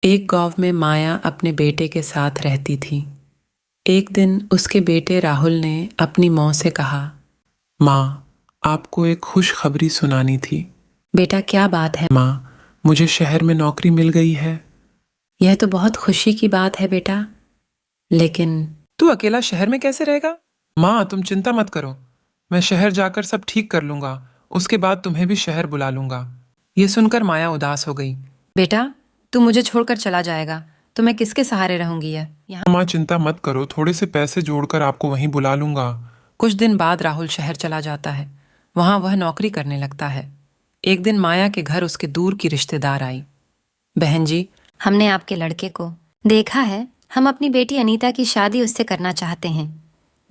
एक गांव में माया अपने बेटे के साथ रहती थी। एक दिन उसके बेटे राहुल ने अपनी माँ से कहा, माँ, आपको एक खुशखबरी सुनानी थी। बेटा क्या बात है? माँ, मुझे शहर में नौकरी मिल गई है। यह तो बहुत खुशी की बात है बेटा, लेकिन तू अकेला शहर में कैसे रहेगा? माँ, तुम चिंता मत करो, मैं शहर जाकर सब ठीक कर लूंगा। उसके बाद तुम्हें भी शहर बुला लूंगा। ये सुनकर माया उदास हो गई। बेटा तू मुझे छोड़कर चला जाएगा तो मैं किसके सहारे रहूंगी? यहाँ माँ, चिंता मत करो, थोड़े से पैसे जोड़कर आपको वहीं बुला लूंगा। कुछ दिन बाद राहुल शहर चला जाता है। वहां वह नौकरी करने लगता है। एक दिन माया के घर उसके दूर की रिश्तेदार आई। बहन जी, हमने आपके लड़के को देखा है। हम अपनी बेटी अनीता की शादी उससे करना चाहते हैं।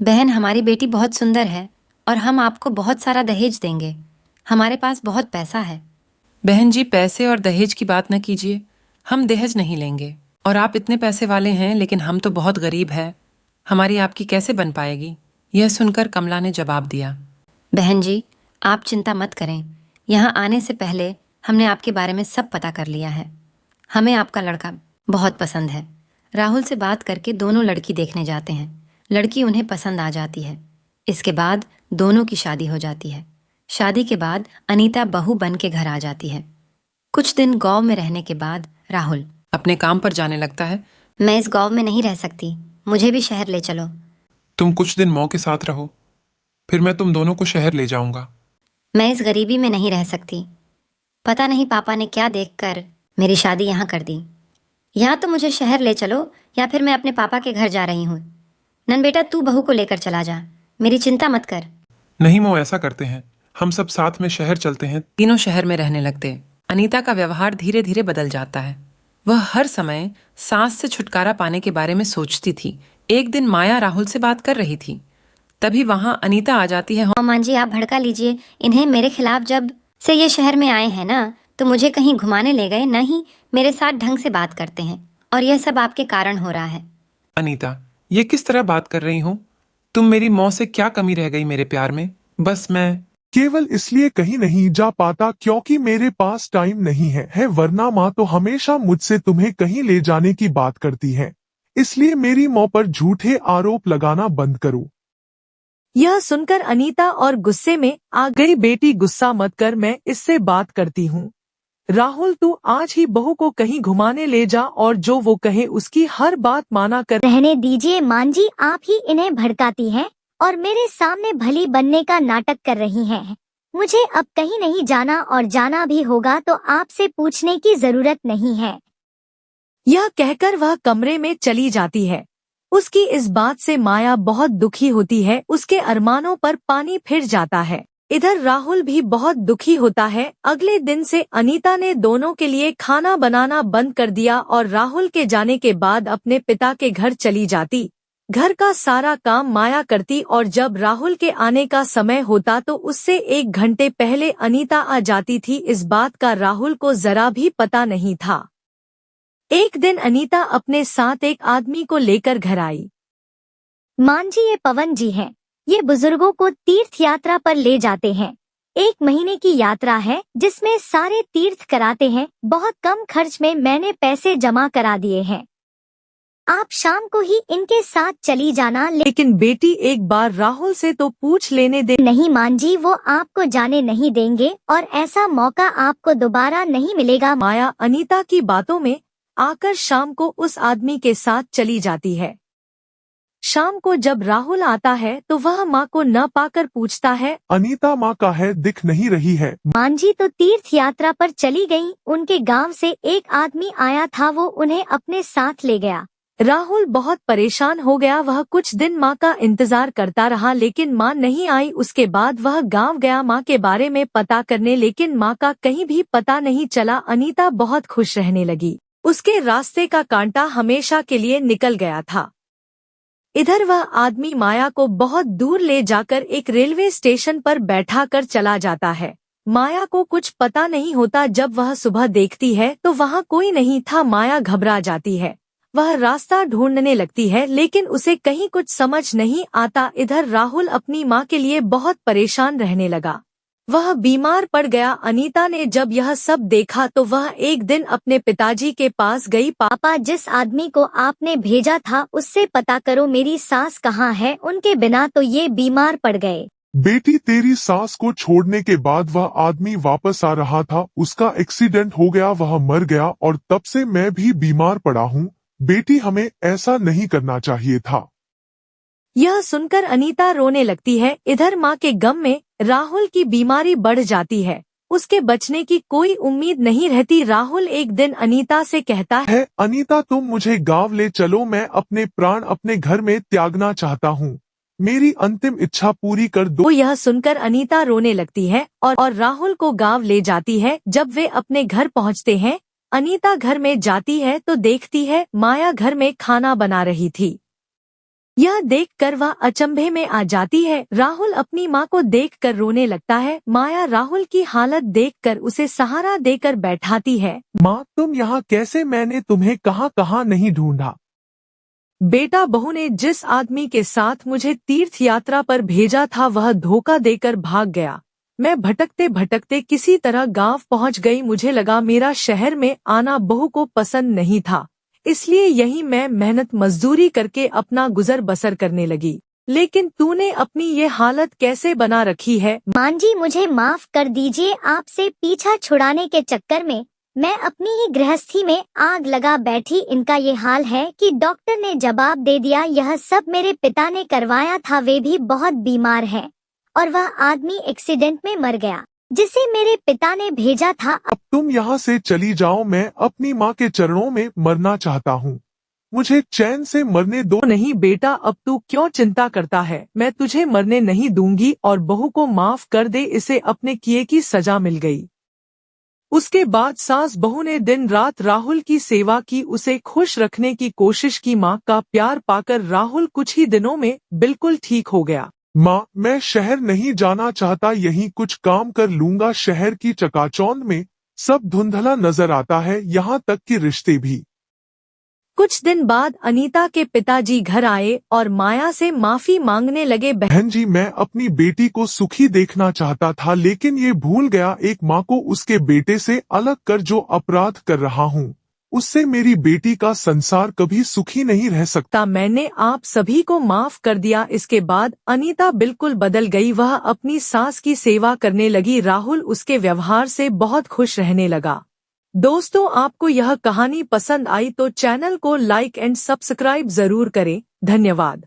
बहन, हमारी बेटी बहुत सुंदर है और हम आपको बहुत सारा दहेज देंगे। हमारे पास बहुत पैसा है। बहन जी, पैसे और दहेज की बात न कीजिए। हम दहेज नहीं लेंगे। और आप इतने पैसे वाले हैं, लेकिन हम तो बहुत गरीब हैं। हमारी आपकी कैसे बन पाएगी? यह सुनकर कमला ने जवाब दिया, बहन जी आप चिंता मत करें। यहाँ आने से पहले हमने आपके बारे में सब पता कर लिया है। हमें आपका लड़का बहुत पसंद है। राहुल से बात करके दोनों लड़की देखने जाते हैं। लड़की उन्हें पसंद आ जाती है। इसके बाद दोनों की शादी हो जाती है। शादी के बाद अनीता बहू बन के घर आ जाती है। कुछ दिन गांव में रहने के बाद राहुल अपने काम पर जाने लगता है। मैं इस गांव में नहीं रह सकती, मुझे भी शहर ले चलो। तुम कुछ दिन माँ के साथ रहो, फिर मैं तुम दोनों को शहर ले जाऊंगा। मैं इस गरीबी में नहीं रह सकती। पता नहीं पापा ने क्या देखकर मेरी शादी यहाँ कर दी। या तो मुझे शहर ले चलो या फिर मैं अपने पापा के घर जा रही हूँ। नन बेटा, तू बहू को लेकर चला जा, मेरी चिंता मत कर। नहीं माँ, ऐसा करते हैं, हम सब साथ में शहर चलते हैं। तीनों शहर में रहने लगते। अनीता का व्यवहार धीरे धीरे बदल जाता है। वह हर समय सास से छुटकारा पाने के बारे में सोचती थी। एक दिन माया राहुल से बात कर रही थी, तभी वहां अनीता आ जाती है। माँ जी, आप भड़का लीजिए इन्हें। मेरे खिलाफ जब से ये शहर में आए हैं ना, तो मुझे कहीं घुमाने ले गए, न ही मेरे साथ ढंग से बात करते हैं। और यह सब आपके कारण हो रहा है। अनीता, ये किस तरह बात कर रही हो? तुम मेरी माँ से क्या कमी रह गई मेरे प्यार में? बस मैं केवल इसलिए कहीं नहीं जा पाता क्योंकि मेरे पास टाइम नहीं है, वरना माँ तो हमेशा मुझसे तुम्हें कहीं ले जाने की बात करती है। इसलिए मेरी माँ पर झूठे आरोप लगाना बंद करो। यह सुनकर अनीता और गुस्से में आ गई। बेटी गुस्सा मत कर, मैं इससे बात करती हूँ। राहुल, तू आज ही बहू को कहीं घुमाने ले जा और जो वो कहे उसकी हर बात माना कर। रहने दीजिए मां जी, आप ही इन्हें भड़काती हैं और मेरे सामने भली बनने का नाटक कर रही हैं। मुझे अब कहीं नहीं जाना और जाना भी होगा तो आपसे पूछने की जरूरत नहीं है। यह कहकर वह कमरे में चली जाती है। उसकी इस बात से माया बहुत दुखी होती है। उसके अरमानों पर पानी फिर जाता है। इधर राहुल भी बहुत दुखी होता है। अगले दिन से अनीता ने दोनों के लिए खाना बनाना बंद कर दिया और राहुल के जाने के बाद अपने पिता के घर चली जाती। घर का सारा काम माया करती और जब राहुल के आने का समय होता तो उससे 1 घंटे पहले अनीता आ जाती थी। इस बात का राहुल को जरा भी पता नहीं था। एक दिन अनीता अपने साथ एक आदमी को लेकर घर आई। मां जी, ये पवन जी हैं। ये बुजुर्गों को तीर्थ यात्रा पर ले जाते हैं। 1 महीने की यात्रा है जिसमें सारे तीर्थ कराते हैं। बहुत कम खर्च में मैंने पैसे जमा करा दिए हैं। आप शाम को ही इनके साथ चली जाना। लेकिन बेटी, एक बार राहुल से तो पूछ लेने दे। नहीं मां जी, वो आपको जाने नहीं देंगे और ऐसा मौका आपको दोबारा नहीं मिलेगा। माया अनीता की बातों में आकर शाम को उस आदमी के साथ चली जाती है। शाम को जब राहुल आता है तो वह माँ को न पाकर पूछता है, अनीता माँ का है, दिख नहीं रही है। मां जी तो तीर्थ यात्रा पर चली गई। उनके गांव से एक आदमी आया था, वो उन्हें अपने साथ ले गया। राहुल बहुत परेशान हो गया। वह कुछ दिन माँ का इंतजार करता रहा लेकिन माँ नहीं आई। उसके बाद वह गांव गया माँ के बारे में पता करने, लेकिन माँ का कहीं भी पता नहीं चला। अनीता बहुत खुश रहने लगी। उसके रास्ते का कांटा हमेशा के लिए निकल गया था। इधर वह आदमी माया को बहुत दूर ले जाकर एक रेलवे स्टेशन पर बैठा कर चला जाता है। माया को कुछ पता नहीं होता। जब वह सुबह देखती है तो वहाँ कोई नहीं था। माया घबरा जाती है। वह रास्ता ढूंढने लगती है लेकिन उसे कहीं कुछ समझ नहीं आता। इधर राहुल अपनी माँ के लिए बहुत परेशान रहने लगा। वह बीमार पड़ गया। अनीता ने जब यह सब देखा तो वह एक दिन अपने पिताजी के पास गई। पापा, जिस आदमी को आपने भेजा था उससे पता करो मेरी सास कहाँ है, उनके बिना तो ये बीमार पड़ गए। बेटी, तेरी सास को छोड़ने के बाद वह आदमी वापस आ रहा था, उसका एक्सीडेंट हो गया, वह मर गया और तब से मैं भी बीमार पड़ा हूँ। बेटी, हमें ऐसा नहीं करना चाहिए था। यह सुनकर अनीता रोने लगती है। इधर माँ के गम में राहुल की बीमारी बढ़ जाती है। उसके बचने की कोई उम्मीद नहीं रहती। राहुल एक दिन अनीता से कहता है, अनीता, तुम मुझे गाँव ले चलो, मैं अपने प्राण अपने घर में त्यागना चाहता हूँ, मेरी अंतिम इच्छा पूरी कर दो। वो यह सुनकर अनीता रोने लगती है और राहुल को गाँव ले जाती है। जब वे अपने घर पहुँचते हैं, अनीता घर में जाती है तो देखती है माया घर में खाना बना रही थी। यह देखकर वह अचंभे में आ जाती है। राहुल अपनी माँ को देखकर रोने लगता है। माया राहुल की हालत देखकर उसे सहारा देकर बैठाती है। माँ, तुम यहाँ कैसे? मैंने तुम्हें कहाँ कहाँ नहीं ढूंढा। बेटा, बहू ने जिस आदमी के साथ मुझे तीर्थ यात्रा पर भेजा था वह धोखा देकर भाग गया। मैं भटकते भटकते किसी तरह गांव पहुंच गई। मुझे लगा मेरा शहर में आना बहू को पसंद नहीं था, इसलिए यही मैं मेहनत मजदूरी करके अपना गुजर बसर करने लगी। लेकिन तूने अपनी ये हालत कैसे बना रखी है? मां जी, मुझे माफ कर दीजिए। आपसे पीछा छुड़ाने के चक्कर में मैं अपनी ही गृहस्थी में आग लगा बैठी। इनका ये हाल है कि डॉक्टर ने जवाब दे दिया यह सब मेरे पिता ने करवाया था, वे भी बहुत बीमार हैं और वह आदमी एक्सीडेंट में मर गया जिसे मेरे पिता ने भेजा था। अब तुम यहाँ से चली जाओ, मैं अपनी माँ के चरणों में मरना चाहता हूँ, मुझे चैन से मरने दो। नहीं बेटा, अब तू क्यों चिंता करता है? मैं तुझे मरने नहीं दूंगी और बहू को माफ कर दे, इसे अपने किए की सजा मिल गई। उसके बाद सास बहू ने दिन रात राहुल की सेवा की, उसे खुश रखने की कोशिश की। माँ का प्यार पाकर राहुल कुछ ही दिनों में बिल्कुल ठीक हो गया। माँ, मैं शहर नहीं जाना चाहता, यहीं कुछ काम कर लूंगा। शहर की चकाचौंध में सब धुंधला नजर आता है, यहाँ तक कि रिश्ते भी। कुछ दिन बाद अनीता के पिताजी घर आए और माया से माफी मांगने लगे। बहन जी, मैं अपनी बेटी को सुखी देखना चाहता था, लेकिन ये भूल गया एक माँ को उसके बेटे से अलग कर जो अपराध कर रहा हूँ, उससे मेरी बेटी का संसार कभी सुखी नहीं रह सकता। मैंने आप सभी को माफ कर दिया। इसके बाद अनीता बिल्कुल बदल गई। वह अपनी सास की सेवा करने लगी। राहुल उसके व्यवहार से बहुत खुश रहने लगा। दोस्तों, आपको यह कहानी पसंद आई तो चैनल को लाइक एंड सब्सक्राइब जरूर करें। धन्यवाद।